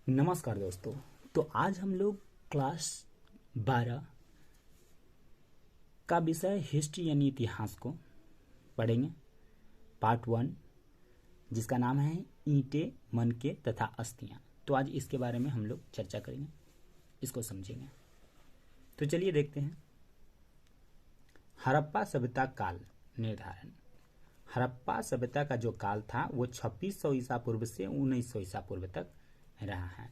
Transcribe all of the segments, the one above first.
नमस्कार दोस्तों। तो आज हम लोग क्लास 12 का विषय हिस्ट्री यानी इतिहास को पढ़ेंगे। पार्ट 1 जिसका नाम है ईंटें, मनके तथा अस्थियां। तो आज इसके बारे में हम लोग चर्चा करेंगे, इसको समझेंगे। तो चलिए देखते हैं। हड़प्पा सभ्यता काल निर्धारण। हड़प्पा सभ्यता का जो काल था वो 2600 ईसा पूर्व से 1900 ईसा पूर्व तक रहा है।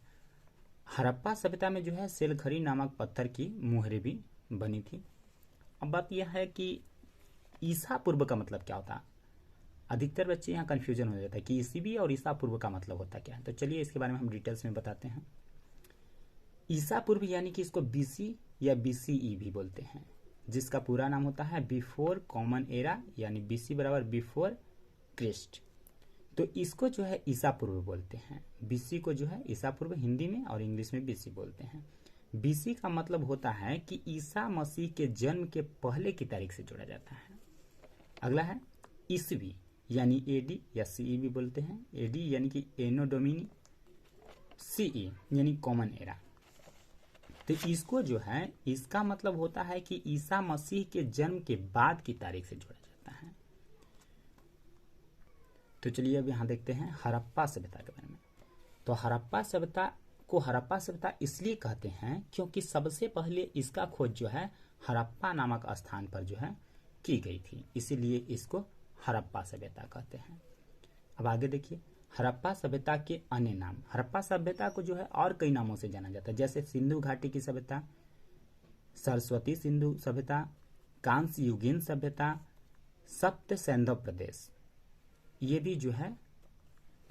हड़प्पा सभ्यता में जो है सेलखरी नामक पत्थर की मुहरें भी बनी थी। अब बात यह है कि ईसा पूर्व का मतलब क्या होता है। अधिकतर बच्चे यहाँ कंफ्यूजन हो जाता है कि ईसवी और ईसा पूर्व का मतलब होता क्या है। तो चलिए इसके बारे में हम डिटेल्स में बताते हैं। ईसा पूर्व यानी कि इसको बीसी या बीसीई भी बोलते हैं, जिसका पूरा नाम होता है बिफोर कॉमन एरा, यानी बीसी बराबर बिफोर क्रिस्ट। तो इसको जो है ईसा पूर्व बोलते हैं। बीसी को जो है ईसा पूर्व हिंदी में और इंग्लिश में बीसी बोलते हैं। बीसी का मतलब होता है कि ईसा मसीह के जन्म के पहले की तारीख से जोड़ा जाता है। अगला है ईसवी यानी एडी या सीई भी बोलते हैं। एडी यानी कि एनो डोमिनी, सीई यानी कॉमन एरा। तो इसको जो है इसका मतलब होता है कि ईसा मसीह के जन्म के बाद की तारीख से जोड़ा जाता है। तो चलिए अब यहाँ देखते हैं हड़प्पा सभ्यता के बारे में। तो हड़प्पा सभ्यता को हड़प्पा सभ्यता इसलिए कहते हैं क्योंकि सबसे पहले इसका खोज जो है हड़प्पा नामक स्थान पर जो है की गई थी, इसीलिए इसको हड़प्पा सभ्यता कहते हैं। अब आगे देखिए हड़प्पा सभ्यता के अन्य नाम। हड़प्पा सभ्यता को जो है और कई नामों से जाना जाता है, जैसे सिंधु घाटी की सभ्यता, सरस्वती सिंधु सभ्यता, कांस्य युगीन सभ्यता, सप्त सैंधव प्रदेश। ये भी जो है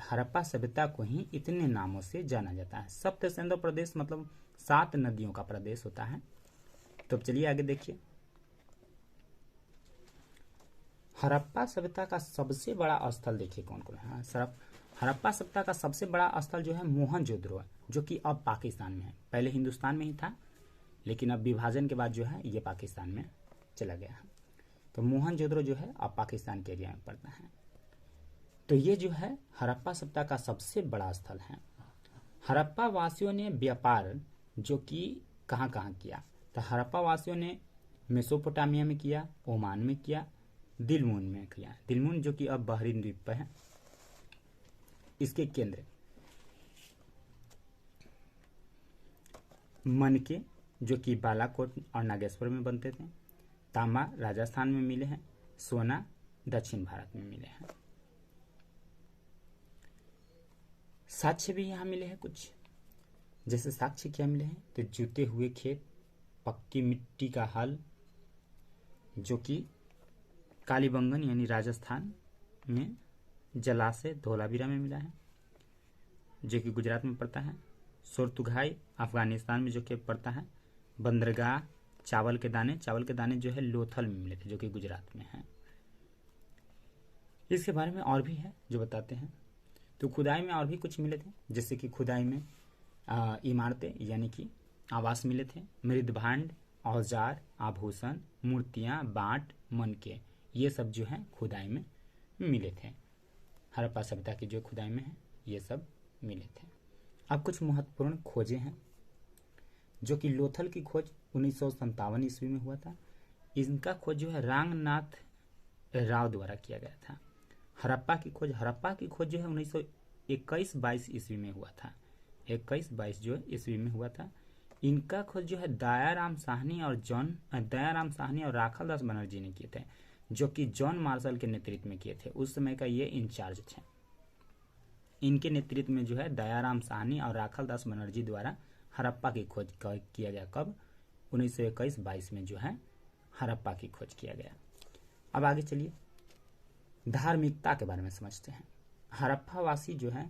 हड़प्पा सभ्यता को ही इतने नामों से जाना जाता है। सप्त सैंधव प्रदेश मतलब 7 नदियों का प्रदेश होता है। तो चलिए आगे देखिए। हड़प्पा सभ्यता का सबसे बड़ा स्थल देखिए कौन कौन है। हड़प्पा सभ्यता का सबसे बड़ा स्थल जो है मोहनजोदड़ो है, जो कि अब पाकिस्तान में है। पहले हिंदुस्तान में ही था, लेकिन अब विभाजन के बाद जो है ये पाकिस्तान में चला गया है। तो मोहनजोदड़ो जो है अब पाकिस्तान के एरिया में पड़ता है। तो ये जो है हड़प्पा सभ्यता का सबसे बड़ा स्थल है। हड़प्पा वासियों ने व्यापार जो कि कहाँ कहाँ किया, तो हड़प्पा वासियों ने मेसोपोटामिया में किया, ओमान में किया, दिलमुन में किया। दिलमुन जो कि अब बहरीन द्वीप पर है। इसके केंद्र मनके जो कि बालाकोट और नागेश्वर में बनते थे, तांबा राजस्थान में मिले हैं, सोना दक्षिण भारत में मिले हैं। साक्ष्य भी यहाँ मिले हैं कुछ, जैसे साक्ष्य क्या मिले हैं, तो जुते हुए खेत, पक्की मिट्टी का हल जो कि कालीबंगन यानी राजस्थान में, जलाशय धोलावीरा में मिला है जो कि गुजरात में पड़ता है, सोरतुघाई अफगानिस्तान में जो कि पड़ता है, बंदरगाह चावल के दाने जो है लोथल में मिले थे जो कि गुजरात में है। इसके बारे में और भी है जो बताते हैं। तो खुदाई में और भी कुछ मिले थे, जैसे कि खुदाई में इमारतें यानी कि आवास मिले थे, मृदभांड, औजार, आभूषण, मूर्तियां, बाट, मनके, ये सब जो है खुदाई में मिले थे। हड़प्पा सभ्यता की जो खुदाई में है ये सब मिले थे। अब कुछ महत्वपूर्ण खोजें हैं, जो कि लोथल की खोज 1957 ईस्वी में हुआ था। इनका खोज जो है रांगनाथ राव द्वारा किया गया था। हड़प्पा की खोज जो है 1921-22 ईस्वी में हुआ था। 21-22 जो ईस्वी में हुआ था। इनका खोज जो है दयाराम साहनी और राखाल दास बनर्जी ने किए थे, जो कि जॉन मार्शल के नेतृत्व में किए थे। उस समय का ये इंचार्ज थे। इनके नेतृत्व में जो है दयाराम साहनी और राखाल दास बनर्जी द्वारा हड़प्पा की खोज किया गया। कब? 1921-22 में जो है हड़प्पा की खोज किया गया। अब आगे चलिए धार्मिकता के बारे में समझते हैं। हड़प्पा वासी जो है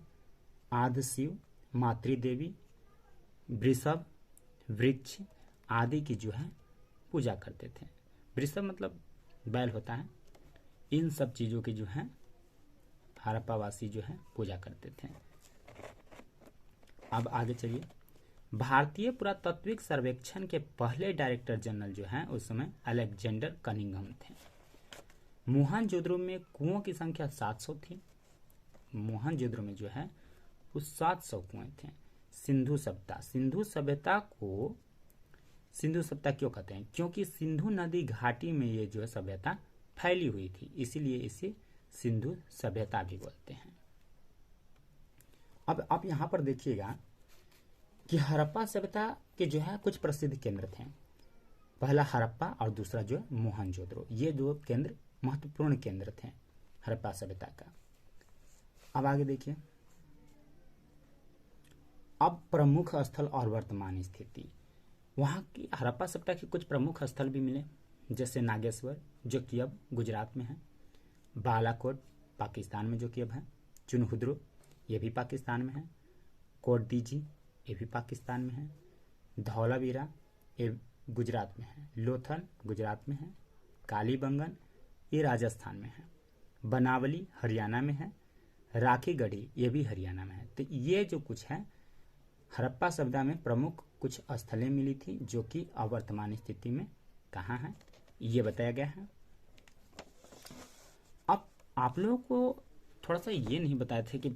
आदिशिव, मातृदेवी, वृषभ, वृक्ष आदि की जो है पूजा करते थे। वृषभ मतलब बैल होता है। इन सब चीजों की जो है हड़प्पा वासी जो है पूजा करते थे। अब आगे चलिए। भारतीय पुरातात्विक सर्वेक्षण के पहले डायरेक्टर जनरल जो है उस समय अलेक्जेंडर कनिंघम थे। मोहनजोदड़ो में कुओं की संख्या 700 थी। मोहनजोदड़ो में जो है वो 700 कुएं थे। सिंधु सभ्यता। सिंधु सभ्यता को सिंधु सभ्यता क्यों कहते हैं? क्योंकि सिंधु नदी घाटी में ये जो है सभ्यता फैली हुई थी, इसीलिए इसे सिंधु सभ्यता भी बोलते हैं। अब आप यहां पर देखिएगा कि हड़प्पा सभ्यता के जो है कुछ प्रसिद्ध केंद्र थे। पहला हड़प्पा और दूसरा जो है मोहनजोदड़ो, ये दो केंद्र महत्वपूर्ण केंद्र थे हड़प्पा सभ्यता का। अब आगे देखिए, अब प्रमुख स्थल और वर्तमान स्थिति। वहां की हड़प्पा सभ्यता के कुछ प्रमुख स्थल भी मिले, जैसे नागेश्वर जो कि अब गुजरात में है, बालाकोट पाकिस्तान में जो कि अब है, चुनहुद्रो ये भी पाकिस्तान में है, कोटडीजी ये भी पाकिस्तान में है, धौलावीरा ये गुजरात में है, लोथल गुजरात में है, कालीबंगन ये राजस्थान में है, बनावली हरियाणा में है, राखीगढ़ी ये भी हरियाणा में है। तो ये जो कुछ है हड़प्पा सभ्यता में प्रमुख कुछ स्थलें मिली थी जो कि अवर्तमान स्थिति में कहाँ है ये बताया गया है। अब आप लोगों को थोड़ा सा ये नहीं बताए थे कि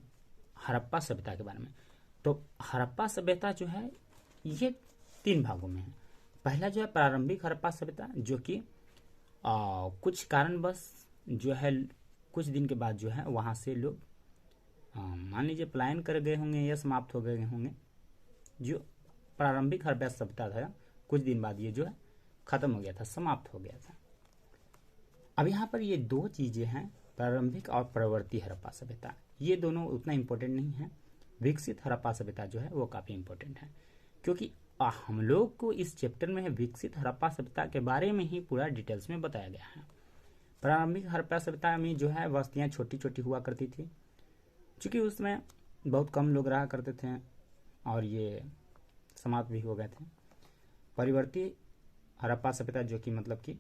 हड़प्पा सभ्यता के बारे में, तो हड़प्पा सभ्यता जो है ये 3 भागों में है। पहला जो है प्रारंभिक हड़प्पा सभ्यता जो कि कुछ कारणवश जो है कुछ दिन के बाद जो है वहाँ से लोग मान लीजिए पलायन कर गए होंगे या समाप्त हो गए होंगे। जो प्रारंभिक हड़प्पा सभ्यता था कुछ दिन बाद ये जो है खत्म हो गया था, समाप्त हो गया था। अब यहाँ पर ये 2 चीजें हैं, प्रारंभिक और प्रवर्ती हड़प्पा सभ्यता, ये दोनों उतना इम्पोर्टेंट नहीं है। विकसित हड़प्पा सभ्यता जो है वो काफी इम्पोर्टेंट है, क्योंकि हम लोग को इस चैप्टर में है विकसित हड़प्पा सभ्यता के बारे में ही पूरा डिटेल्स में बताया गया है। प्रारंभिक हड़प्पा सभ्यता में जो है बस्तियां छोटी छोटी हुआ करती थी, चूंकि उसमें बहुत कम लोग रहा करते थे और ये समाप्त भी हो गए थे। परिवर्ती हड़प्पा सभ्यता जो कि मतलब कि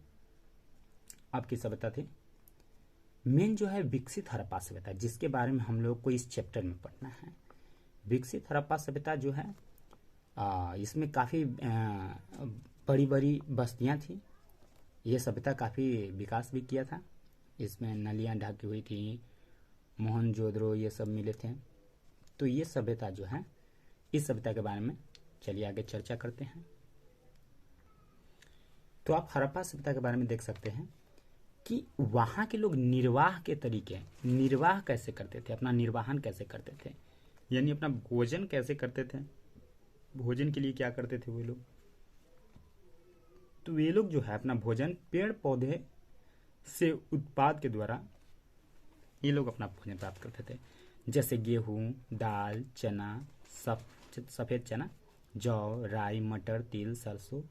आपकी सभ्यता थी, मेन जो है विकसित हड़प्पा सभ्यता जिसके बारे में हम लोग को इस चैप्टर में पढ़ना है। विकसित हड़प्पा सभ्यता जो है इसमें काफ़ी बड़ी बड़ी बस्तियां थी। ये सभ्यता काफ़ी विकास भी किया था, इसमें नलियां ढकी हुई थी, मोहनजोदड़ो ये सब मिले थे। तो ये सभ्यता जो है इस सभ्यता के बारे में चलिए आगे चर्चा करते हैं। तो आप हड़प्पा सभ्यता के बारे में देख सकते हैं कि वहाँ के लोग निर्वाह के तरीके, निर्वाह कैसे करते थे, अपना निर्वाहन कैसे करते थे, यानी अपना भोजन कैसे करते थे, भोजन के लिए क्या करते थे वो लोग। तो वे लोग जो है अपना भोजन पेड़ पौधे से उत्पाद के द्वारा ये लोग अपना भोजन प्राप्त करते थे, जैसे गेहूं, दाल, चना, सफेद चना, जौ, राई, मटर, तिल, सरसों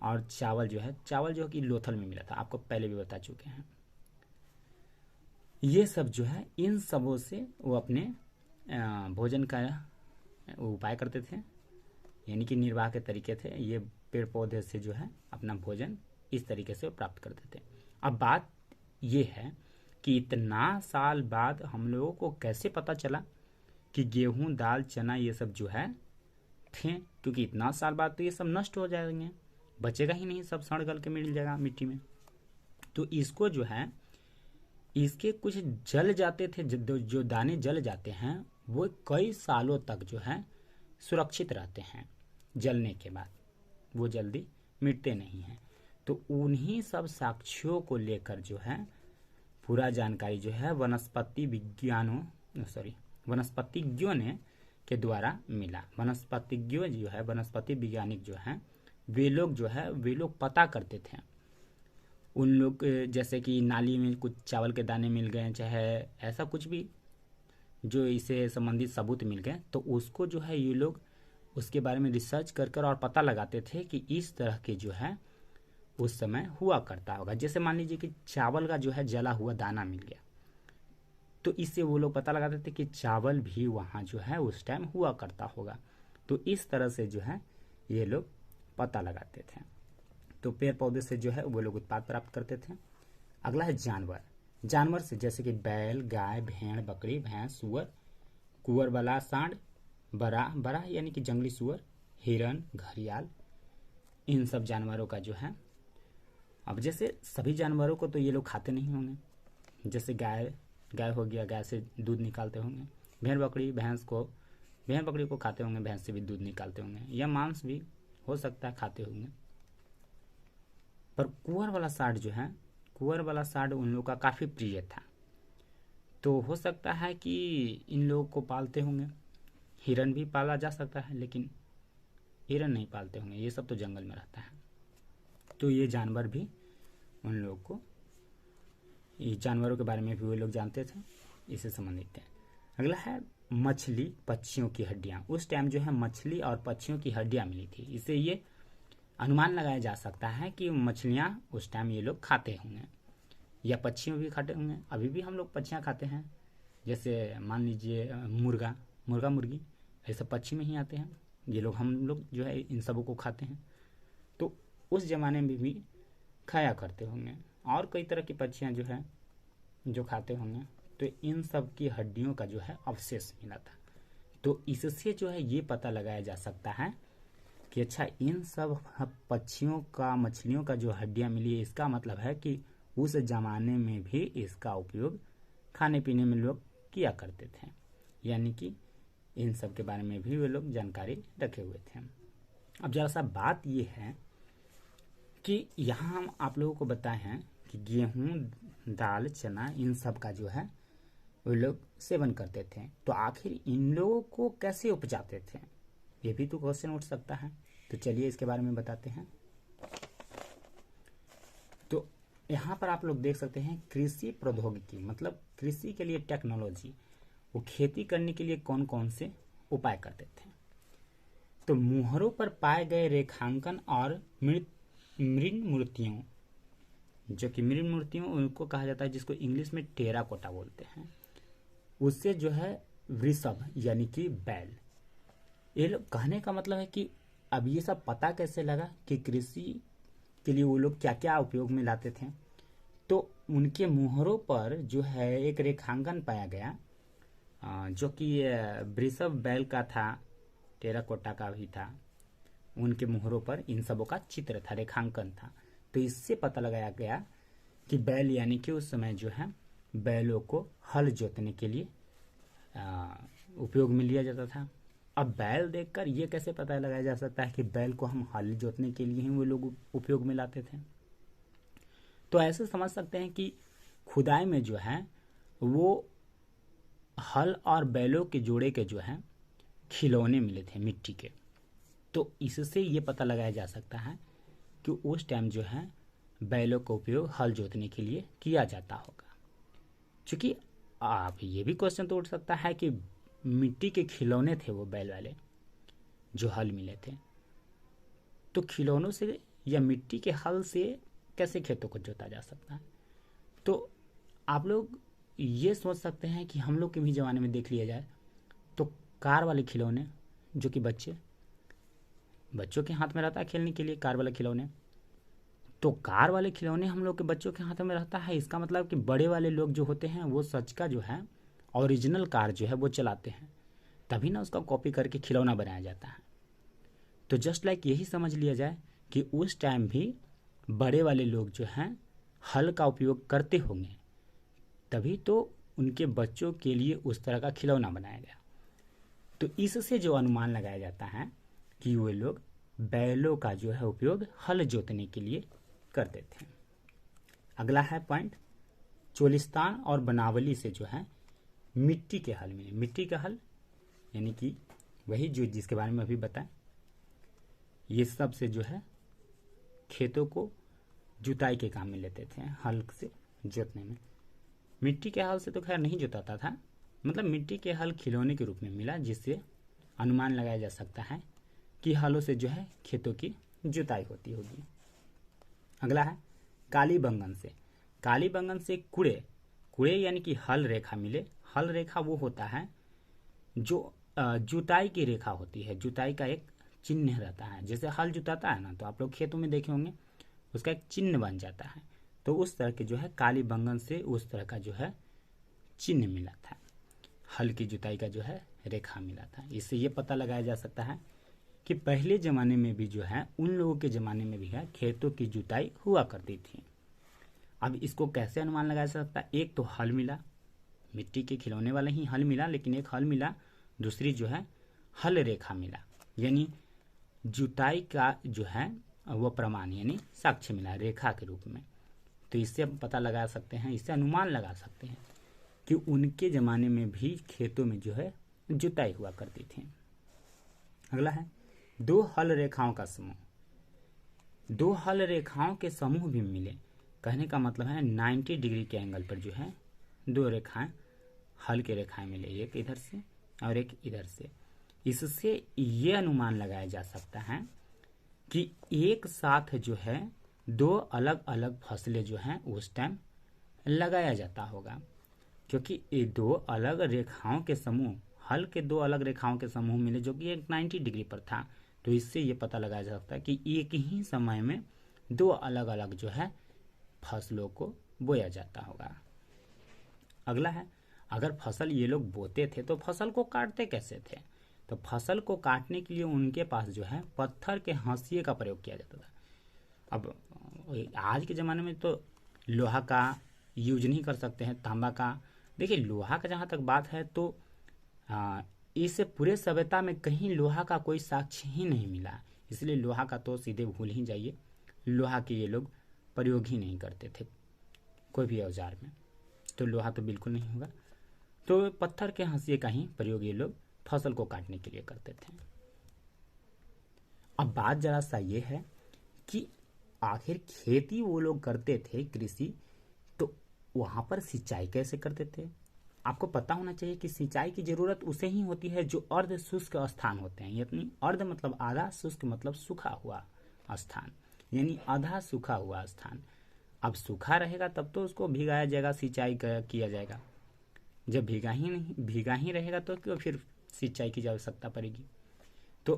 और चावल जो कि लोथल में मिला था, आपको पहले भी बता चुके हैं। ये सब जो है इन सबों से वो अपने भोजन का उपाय करते थे, यानी कि निर्वाह के तरीके थे। ये पेड़ पौधे से जो है अपना भोजन इस तरीके से प्राप्त करते थे। अब बात ये है कि इतना साल बाद हम लोगों को कैसे पता चला कि गेहूं, दाल, चना ये सब जो है थे, क्योंकि इतना साल बाद तो ये सब नष्ट हो जाएंगे, बचेगा ही नहीं, सब सड़ गल के मिल जाएगा मिट्टी में। तो इसको जो है इसके कुछ जल जाते थे, जो दाने जल जाते हैं वो कई सालों तक जो है सुरक्षित रहते हैं, जलने के बाद वो जल्दी मिटते नहीं हैं। तो उन्हीं सब साक्ष्यों को लेकर जो है पूरा जानकारी जो है वनस्पतिज्ञों ने के द्वारा मिला। वनस्पतिज्ञ जो है, वनस्पति वैज्ञानिक जो है वे लोग पता करते थे। उन लोग जैसे कि नाली में कुछ चावल के दाने मिल गए, चाहे ऐसा कुछ भी जो इससे संबंधित सबूत मिल गए, तो उसको जो है ये लोग उसके बारे में रिसर्च कर और पता लगाते थे कि इस तरह के जो है उस समय हुआ करता होगा। जैसे मान लीजिए कि चावल का जो है जला हुआ दाना मिल गया, तो इससे वो लोग पता लगाते थे कि चावल भी वहाँ जो है उस टाइम हुआ करता होगा। तो इस तरह से जो है ये लोग पता लगाते थे। तो पेड़ पौधे से जो है वो लोग उत्पाद प्राप्त करते थे। अगला है जानवर से, जैसे कि बैल, गाय, भेड़, बकरी, भैंस, सुअर, कुंवर वाला सांड, बरा यानी कि जंगली सुअर, हिरन, घड़ियाल, इन सब जानवरों का जो है, अब जैसे सभी जानवरों को तो ये लोग खाते नहीं होंगे। जैसे गाय हो गया, गाय से दूध निकालते होंगे। भेड़, बकरी, भैंस को भेड़ बकरी को खाते होंगे, भैंस से भी दूध निकालते होंगे, या मांस भी हो सकता है खाते होंगे। पर कुंवर वाला साढ़ जो है, कुंवर वाला साढ़ उन लोगों का काफ़ी प्रिय था। तो हो सकता है कि इन लोगों को पालते होंगे। हिरन भी पाला जा सकता है, लेकिन हिरन नहीं पालते होंगे, ये सब तो जंगल में रहता है। तो ये जानवर भी उन लोगों को, ये जानवरों के बारे में भी वो लोग जानते थे, इससे संबंधित थे। अगला है मछली पक्षियों की हड्डियाँ। उस टाइम जो है मछली और पक्षियों की हड्डियाँ मिली थी, इससे ये अनुमान लगाया जा सकता है कि मछलियाँ उस टाइम ये लोग खाते होंगे, या पक्षियों भी खाते होंगे। अभी भी हम लोग पक्षियाँ खाते हैं, जैसे मान लीजिए मुर्गा मुर्गी, ऐसे पक्षी में ही आते हैं ये लोग। हम लोग जो है इन सबों को खाते हैं, तो उस ज़माने में भी खाया करते होंगे। और कई तरह की पक्षियाँ जो है जो खाते होंगे। तो इन सब की हड्डियों का जो है अवशेष मिला था। तो इससे जो है ये पता लगाया जा सकता है कि अच्छा, इन सब पक्षियों का, मछलियों का जो हड्डियाँ मिली है, इसका मतलब है कि उस जमाने में भी इसका उपयोग खाने पीने में लोग किया करते थे, यानी कि इन सब के बारे में भी वे लोग जानकारी रखे हुए थे। अब जरा सा बात ये है कि यहाँ हम आप लोगों को बताए हैं कि गेहूँ, दाल, चना, इन सब का जो है वे लोग सेवन करते थे। तो आखिर इन लोगों को कैसे उपजाते थे, ये भी तो क्वेश्चन उठ सकता है। तो चलिए इसके बारे में बताते हैं। तो यहाँ पर आप लोग देख सकते हैं कृषि प्रौद्योगिकी, मतलब कृषि के लिए टेक्नोलॉजी, वो खेती करने के लिए कौन कौन से उपाय करते थे। तो मुहरों पर पाए गए रेखांकन और मृण मूर्तियों, जो कि मृण मूर्तियों उनको कहा जाता है, जिसको इंग्लिश में टेराकोटा बोलते हैं, उससे जो है वृषभ यानी कि बैल, ये लोग कहने का मतलब है कि अब ये सब पता कैसे लगा कि कृषि के लिए वो लोग क्या क्या उपयोग में लाते थे। तो उनके मुहरों पर जो है एक रेखांकन पाया गया, जो कि वृषभ बैल का था, टेराकोटा का भी था। उनके मुहरों पर इन सबों का चित्र था, रेखांकन था। तो इससे पता लगाया गया कि बैल, यानी कि उस समय जो है बैलों को हल जोतने के लिए उपयोग में लिया जाता था। अब बैल देखकर ये कैसे पता लगाया जा सकता है कि बैल को हम हल जोतने के लिए ही वो लोग उपयोग में लाते थे। तो ऐसे समझ सकते हैं कि खुदाई में जो है वो हल और बैलों के जोड़े के जो है खिलौने मिले थे मिट्टी के। तो इससे ये पता लगाया जा सकता है कि उस टाइम जो है बैलों का उपयोग हल जोतने के लिए किया जाता होगा। क्योंकि आप ये भी क्वेश्चन तो उठ सकता है कि मिट्टी के खिलौने थे वो बैल वाले जो हल मिले थे, तो खिलौनों से या मिट्टी के हल से कैसे खेतों को जोता जा सकता है। तो आप लोग ये सोच सकते हैं कि हम लोग के भी ज़माने में देख लिया जाए तो कार वाले खिलौने, जो कि बच्चों के हाथ में रहता है खेलने के लिए, कार वाले खिलौने। तो कार वाले खिलौने हम लोग के बच्चों के हाथों में रहता है, इसका मतलब कि बड़े वाले लोग जो होते हैं वो सच का जो है ओरिजिनल कार जो है वो चलाते हैं, तभी ना उसका कॉपी करके खिलौना बनाया जाता है। तो जस्ट लाइक यही समझ लिया जाए कि उस टाइम भी बड़े वाले लोग जो हैं हल का उपयोग करते होंगे, तभी तो उनके बच्चों के लिए उस तरह का खिलौना बनाया गया। तो इससे जो अनुमान लगाया जाता है कि वे लोग बैलों का जो है उपयोग हल जोतने के लिए करते थे। अगला है पॉइंट, चोलिस्तान और बनावली से जो है मिट्टी के हल मिले। मिट्टी का हल यानी कि वही जो जिसके बारे में अभी बताएं, ये सब से जो है खेतों को जुताई के काम में लेते थे, हल से जोतने में। मिट्टी के हल से तो खैर नहीं जोताता था, मतलब मिट्टी के हल खिलौने के रूप में मिला, जिससे अनुमान लगाया जा सकता है कि हलों से जो है खेतों की जुताई होती होगी। अगला है काली बंगन से। काली बंगन से कुड़े यानी कि हल रेखा मिले। हल रेखा वो होता है जो जुताई की रेखा होती है, जुताई का एक चिन्ह रहता है। जैसे हल जुताता है ना, तो आप लोग खेतों में देखे होंगे उसका एक चिन्ह बन जाता है। तो उस तरह के जो है काली बंगन से उस तरह का जो है चिन्ह मिला था, हल की जुताई का जो है रेखा मिला था। इससे ये पता लगाया जा सकता है कि पहले ज़माने में भी जो है उन लोगों के ज़माने में भी है खेतों की जुताई हुआ करती थी। अब इसको कैसे अनुमान लगाया जा सकता है, एक तो हल मिला, मिट्टी के खिलौने वाला ही हल मिला, लेकिन एक हल मिला, दूसरी जो है हल रेखा मिला, यानी जुताई का जो है वो प्रमाण यानी साक्ष्य मिला रेखा के रूप में। तो इससे हम पता लगा सकते हैं, इससे अनुमान लगा सकते हैं कि उनके ज़माने में भी खेतों में जो है जुताई हुआ करती थी। अगला है दो हल रेखाओं का समूह। दो हल रेखाओं के समूह भी मिले, कहने का मतलब है 90 डिग्री के एंगल पर जो है दो रेखाएं हल की रेखाएं मिले, एक इधर से और एक इधर से। इससे ये अनुमान लगाया जा सकता है कि एक साथ जो है दो अलग अलग फसलें जो हैं उस टाइम लगाया जाता होगा, क्योंकि ये दो अलग रेखाओं के समूह, हल के दो अलग रेखाओं के समूह मिले जो कि एक 90 डिग्री पर था। तो इससे ये पता लगाया जा सकता है कि एक ही समय में दो अलग अलग जो है फसलों को बोया जाता होगा। अगला है अगर फसल ये लोग बोते थे तो फसल को काटते कैसे थे? तो फसल को काटने के लिए उनके पास जो है पत्थर के हंसिए का प्रयोग किया जाता था। अब आज के ज़माने में तो लोहा का यूज नहीं कर सकते हैं, तांबा का। देखिए लोहा का जहाँ तक बात है तो इस पूरे सभ्यता में कहीं लोहा का कोई साक्ष्य ही नहीं मिला, इसलिए लोहा का तो सीधे भूल ही जाइए। लोहा के ये लोग प्रयोग ही नहीं करते थे कोई भी औजार में, तो लोहा तो बिल्कुल नहीं होगा। तो पत्थर के हंसिए का ही प्रयोग ये लोग फसल को काटने के लिए करते थे। अब बात जरा सा ये है कि आखिर खेती वो लोग करते थे कृषि, तो वहां पर सिंचाई कैसे करते थे? आपको पता होना चाहिए कि सिंचाई की जरूरत उसे ही होती है जो अर्ध शुष्क स्थान होते हैं, यानी अर्ध मतलब आधा, शुष्क मतलब सूखा हुआ स्थान, यानी आधा सूखा हुआ स्थान। अब सूखा रहेगा तब तो उसको भिगाया जाएगा, सिंचाई किया जाएगा। जब भीगा ही रहेगा तो क्यों फिर सिंचाई की आवश्यकता पड़ेगी? तो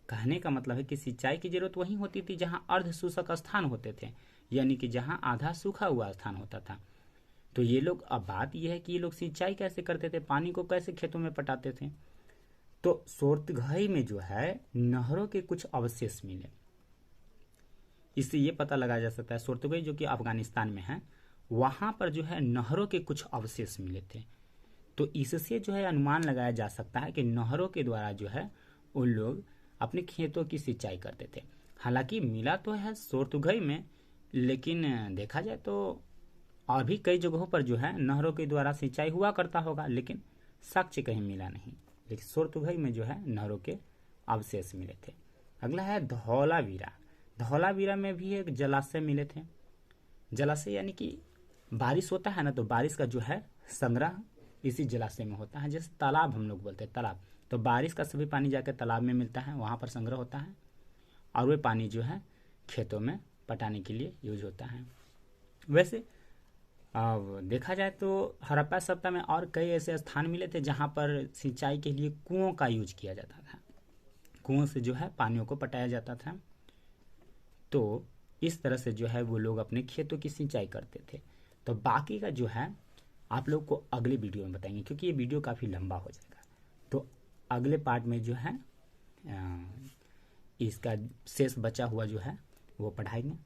कहने का मतलब है कि सिंचाई की जरूरत वहीं होती थी जहां अर्ध शुष्क स्थान होते थे, यानी कि जहां आधा सूखा हुआ स्थान होता था। तो ये लोग, अब बात यह है कि ये लोग सिंचाई कैसे करते थे, पानी को कैसे खेतों में पटाते थे? तो सोर्तघई में जो है नहरों के कुछ अवशेष मिले। इससे ये पता लगाया जा सकता है, सोर्तघई जो कि अफगानिस्तान में है, वहां पर जो है नहरों के कुछ अवशेष मिले थे। तो इससे जो है अनुमान लगाया जा सकता है कि नहरों के द्वारा जो है उन लोग अपने खेतों की सिंचाई करते थे। हालांकि मिला तो है सोर्तघई में, लेकिन देखा जाए तो और भी कई जगहों पर जो है नहरों के द्वारा सिंचाई हुआ करता होगा, लेकिन साक्ष्य कहीं मिला नहीं। लेकिन सोर्तघई में जो है नहरों के अवशेष मिले थे। अगला है धौलावीरा। धौलावीरा में भी एक जलाशय मिले थे। जलाशय यानी कि बारिश होता है ना, तो बारिश का जो है संग्रह इसी जलाशय में होता है। जैसे तालाब हम लोग बोलते हैं तालाब, तो बारिश का सभी पानी जाकर तालाब में मिलता है, वहाँ पर संग्रह होता है और वह पानी जो है खेतों में पटाने के लिए यूज होता है। वैसे अब देखा जाए तो हड़प्पा सभ्यता में और कई ऐसे स्थान मिले थे जहाँ पर सिंचाई के लिए कुओं का यूज किया जाता था। कुओं से जो है पानियों को पटाया जाता था। तो इस तरह से जो है वो लोग अपने खेतों की सिंचाई करते थे। तो बाकी का जो है आप लोग को अगले वीडियो में बताएंगे, क्योंकि ये वीडियो काफ़ी लंबा हो जाएगा। तो अगले पार्ट में जो है इसका शेष बचा हुआ जो है वो पढ़ाएंगे।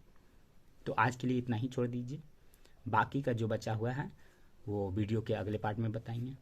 तो आज के लिए इतना ही छोड़ दीजिए, बाकी का जो बचा हुआ है वो वीडियो के अगले पार्ट में बताएंगे।